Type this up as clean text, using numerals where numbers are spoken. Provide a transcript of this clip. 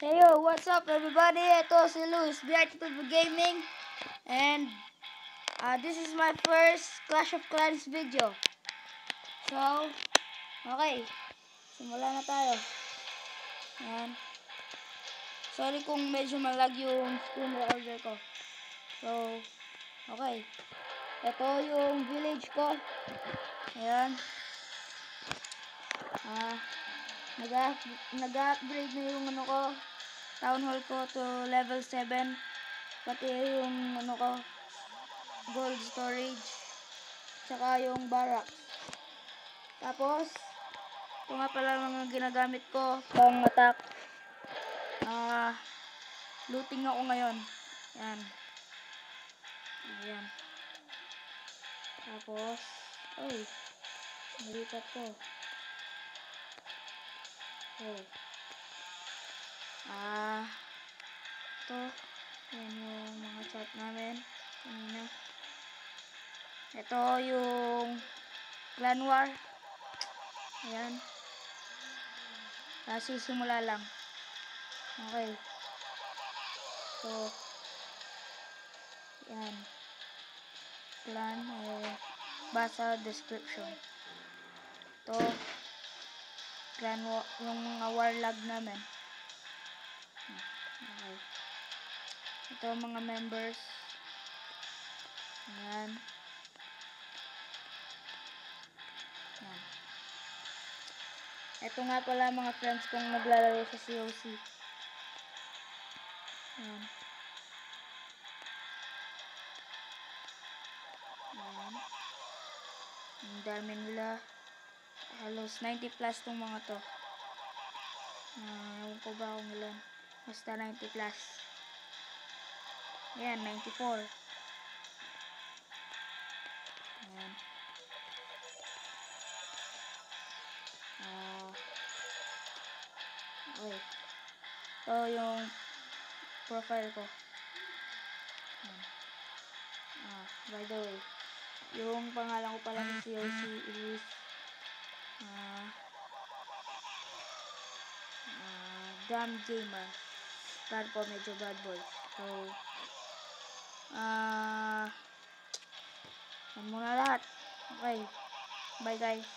Hey yo, what's up everybody? Ito si Luis, BR2 Gaming. And this is my first Clash of Clans video. So, okay. Simula na tayo. Ayan. Sorry kung medyo malag yung screen recorder ko. So, okay. Ito yung village ko. Ayan. Nag-upgrade na yung ano ko, town hall ko to level 7. Pati yung ano ko, gold storage. Tsaka yung barracks. Tapos, ito nga pala mga ginagamit ko pang attack. Looting ako ngayon. Yan. Ayan. Tapos, nalipat ko. Ito. Yan yung mga chat namin. Kanina. Ito yung clan war. Ayan. Kasi simula lang. Okay. So, yan. Clan. Basa description. Ito. Clan war. Yung mga warlag namin. Okay. Ito mga members. Ayan. Ayan. Ito nga pala mga friends kong naglalaro sa COC. Ayan. Ayan. Ang dami nila. Halos 90 plus tong mga to. Ewan ko ba kung ilan. Basta 90 plus. Ayan, 94. Ayan. Okay. Ito yung profile ko. Ayan. By the way, yung pangalan ko pala ng COC is Dumb Gamer. Bad po, medyo bad boy. So, yan muna lahat. Okay. Bye guys.